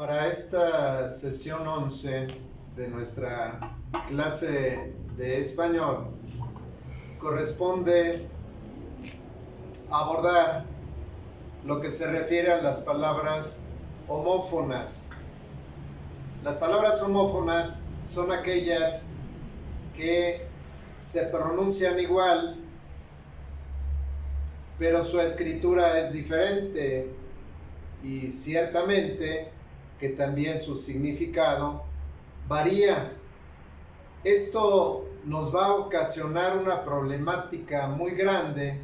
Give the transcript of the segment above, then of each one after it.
Para esta sesión 11 de nuestra clase de español, corresponde abordar lo que se refiere a las palabras homófonas. Las palabras homófonas son aquellas que se pronuncian igual, pero su escritura es diferente y ciertamente que también su significado varía. Esto nos va a ocasionar una problemática muy grande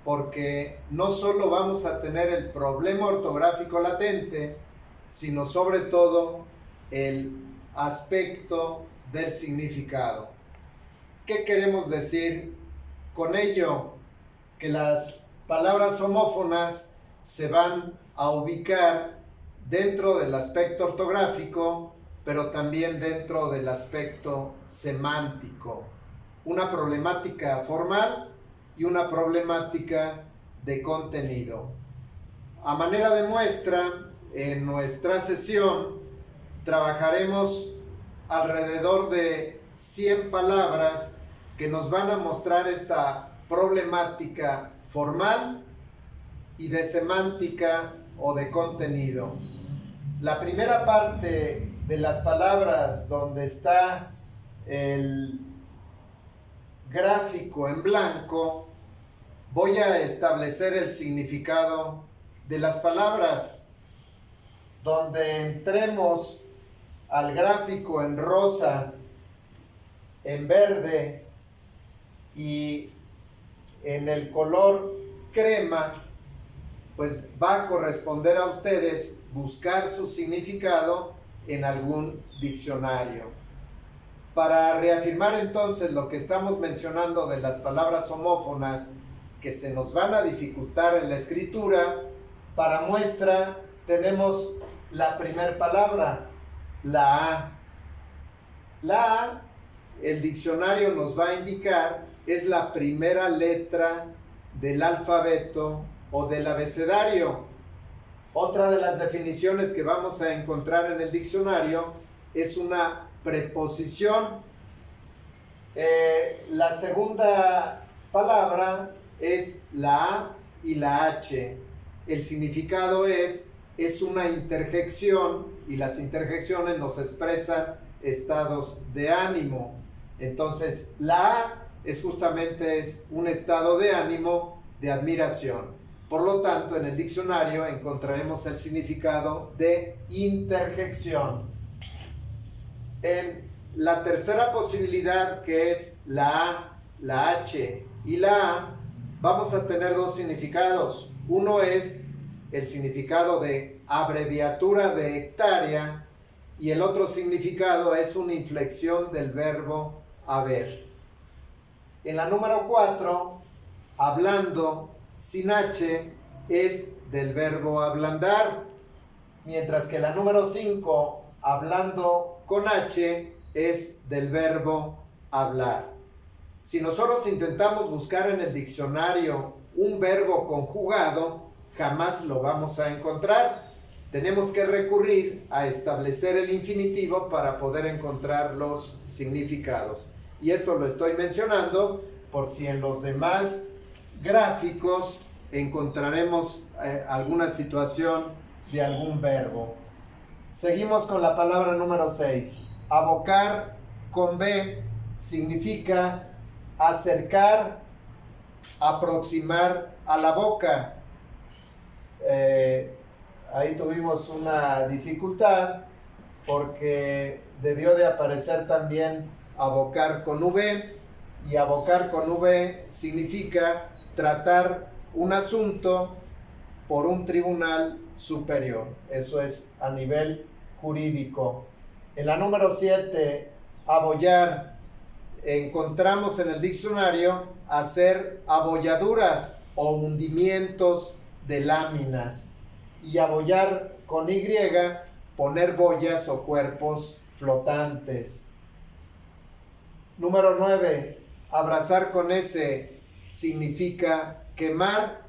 porque no solo vamos a tener el problema ortográfico latente, sino sobre todo el aspecto del significado. ¿Qué queremos decir con ello? Que las palabras homófonas se van a ubicar dentro del aspecto ortográfico, pero también dentro del aspecto semántico. Una problemática formal y una problemática de contenido. A manera de muestra, en nuestra sesión trabajaremos alrededor de 100 palabras que nos van a mostrar esta problemática formal y de semántica o de contenido. La primera parte de las palabras donde está el gráfico en blanco, voy a establecer el significado de las palabras. Donde entremos al gráfico en rosa, en verde y en el color crema, pues va a corresponder a ustedes buscar su significado en algún diccionario. Para reafirmar entonces lo que estamos mencionando de las palabras homófonas que se nos van a dificultar en la escritura, para muestra tenemos la primera palabra, la A. La A, el diccionario nos va a indicar, es la primera letra del alfabeto o del abecedario. Otra de las definiciones que vamos a encontrar en el diccionario es una preposición. La segunda palabra es la A y la H. El significado es una interjección y las interjecciones nos expresan estados de ánimo. Entonces, la A es justamente un estado de ánimo de admiración. Por lo tanto, en el diccionario encontraremos el significado de interjección. En la tercera posibilidad, que es la A, la H y la A, vamos a tener dos significados. Uno es el significado de abreviatura de hectárea y el otro significado es una inflexión del verbo haber. En la número 4, hablando sin H es del verbo ablandar, mientras que la número 5, hablando con H, es del verbo hablar. Si nosotros intentamos buscar en el diccionario un verbo conjugado, jamás lo vamos a encontrar. Tenemos que recurrir a establecer el infinitivo para poder encontrar los significados. Y esto lo estoy mencionando por si en los demás gráficos encontraremos alguna situación de algún verbo. Seguimos con la palabra número 6. Abocar con B significa acercar, aproximar a la boca. Ahí tuvimos una dificultad porque debió de aparecer también abocar con V, y abocar con V significa tratar un asunto por un tribunal superior. Eso es a nivel jurídico. En la número 7, abollar, encontramos en el diccionario hacer abolladuras o hundimientos de láminas. Y abollar con Y, poner boyas o cuerpos flotantes. Número 9, abrazar con S significa quemar,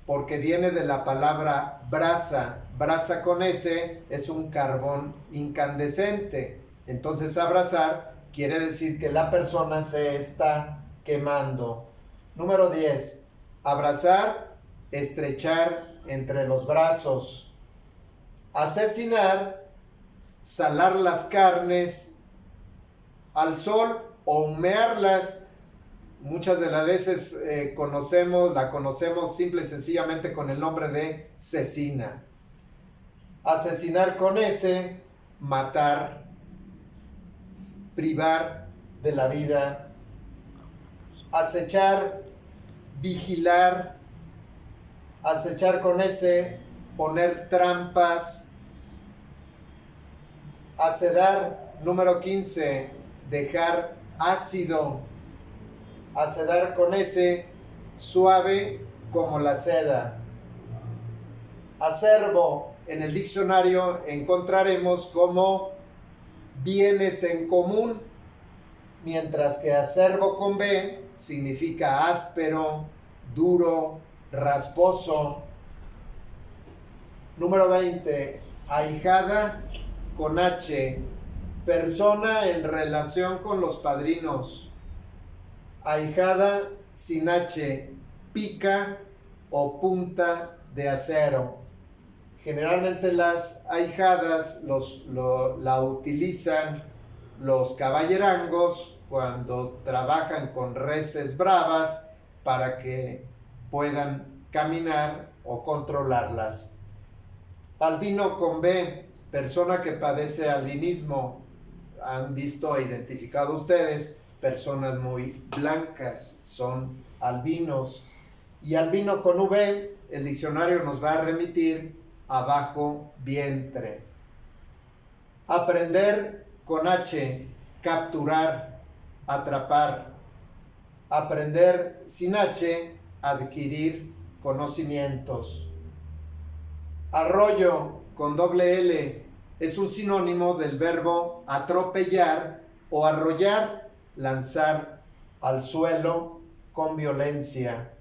porque viene de la palabra brasa. Brasa con S es un carbón incandescente. Entonces abrazar quiere decir que la persona se está quemando. Número 10. Abrazar, estrechar entre los brazos. Asesinar, salar las carnes al sol o humearlas. Muchas de las veces la conocemos simple y sencillamente con el nombre de cecina. Asesinar con S, matar, privar de la vida. Acechar, vigilar. Acechar con S, poner trampas. Acedar, número 15, dejar ácido. Acedar con S, suave como la seda. Acervo, en el diccionario encontraremos como bienes en común, mientras que acervo con B significa áspero, duro, rasposo. Número 20, ahijada con H, persona en relación con los padrinos. Ahijada sin H, pica o punta de acero. Generalmente las ahijadas la utilizan los caballerangos cuando trabajan con reses bravas para que puedan caminar o controlarlas. Albino con B, persona que padece albinismo. Han visto e identificado ustedes personas muy blancas, son albinos. Y albino con V, el diccionario nos va a remitir a bajo vientre. Aprender con H, capturar, atrapar. Aprender sin H, adquirir conocimientos. Arroyo con doble L es un sinónimo del verbo atropellar o arrollar, lanzar al suelo con violencia.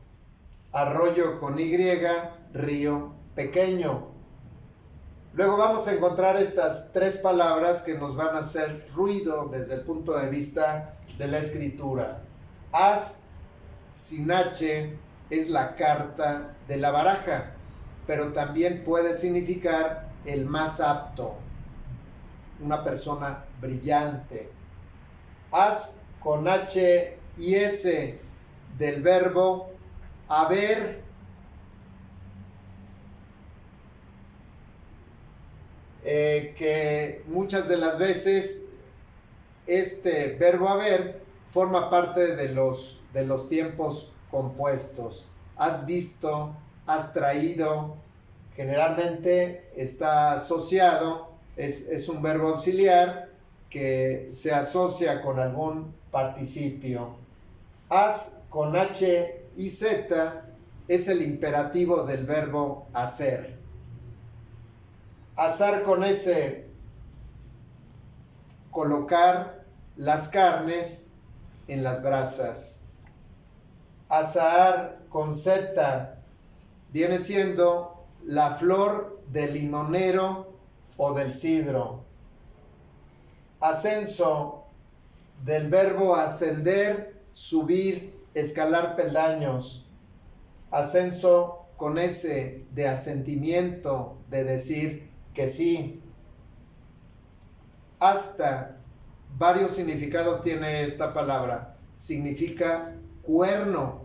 Arroyo con Y, río pequeño. Luego vamos a encontrar estas tres palabras que nos van a hacer ruido desde el punto de vista de la escritura. As sin H es la carta de la baraja, pero también puede significar el más apto, una persona brillante. As con H y S del verbo haber. Que muchas de las veces este verbo haber forma parte de los tiempos compuestos. Has visto, has traído, generalmente está asociado, es un verbo auxiliar que se asocia con algún participio. Has con H y Z es el imperativo del verbo hacer. Asar con S, colocar las carnes en las brasas. Asar con Z viene siendo la flor del limonero o del sidro. Ascenso, del verbo ascender, subir, escalar peldaños. Ascenso con S, de asentimiento, de decir que sí. Hasta, varios significados tiene esta palabra. Significa cuerno,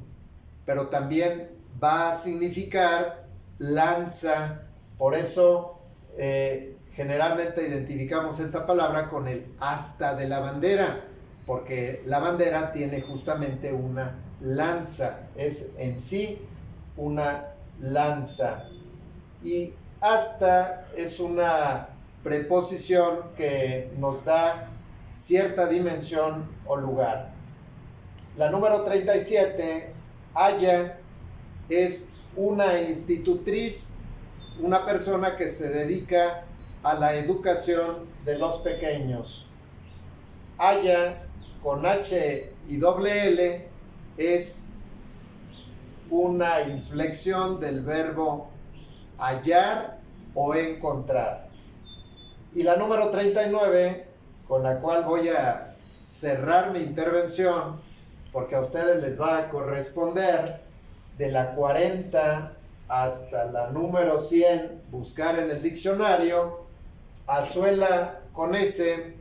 pero también va a significar lanza. Por eso generalmente identificamos esta palabra con el asta de la bandera, porque la bandera tiene justamente una lanza, es en sí una lanza. Y hasta es una preposición que nos da cierta dimensión o lugar. La número 37, haya, es una institutriz, una persona que se dedica a la educación de los pequeños. Haya con H y doble L es una inflexión del verbo hallar o encontrar. Y la número 39, con la cual voy a cerrar mi intervención, porque a ustedes les va a corresponder de la 40 hasta la número 100, buscar en el diccionario. Azuela con S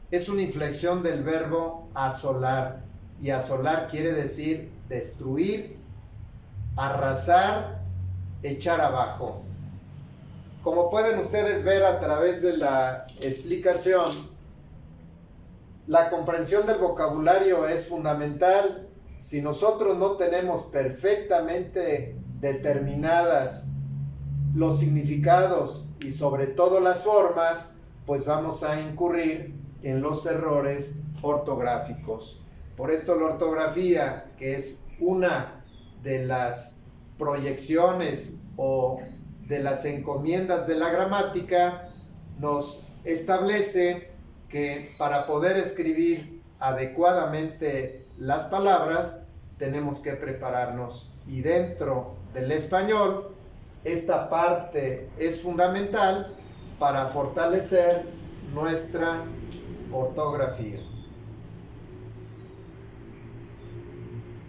es una inflexión del verbo asolar, y asolar quiere decir destruir, arrasar, echar abajo. Como pueden ustedes ver a través de la explicación, la comprensión del vocabulario es fundamental. Si nosotros no tenemos perfectamente determinadas los significados y sobre todo las formas, pues vamos a incurrir en los errores ortográficos. Por esto la ortografía, que es una de las proyecciones o de las encomiendas de la gramática, nos establece que para poder escribir adecuadamente las palabras tenemos que prepararnos, y dentro del español esta parte es fundamental para fortalecer nuestra ortografía.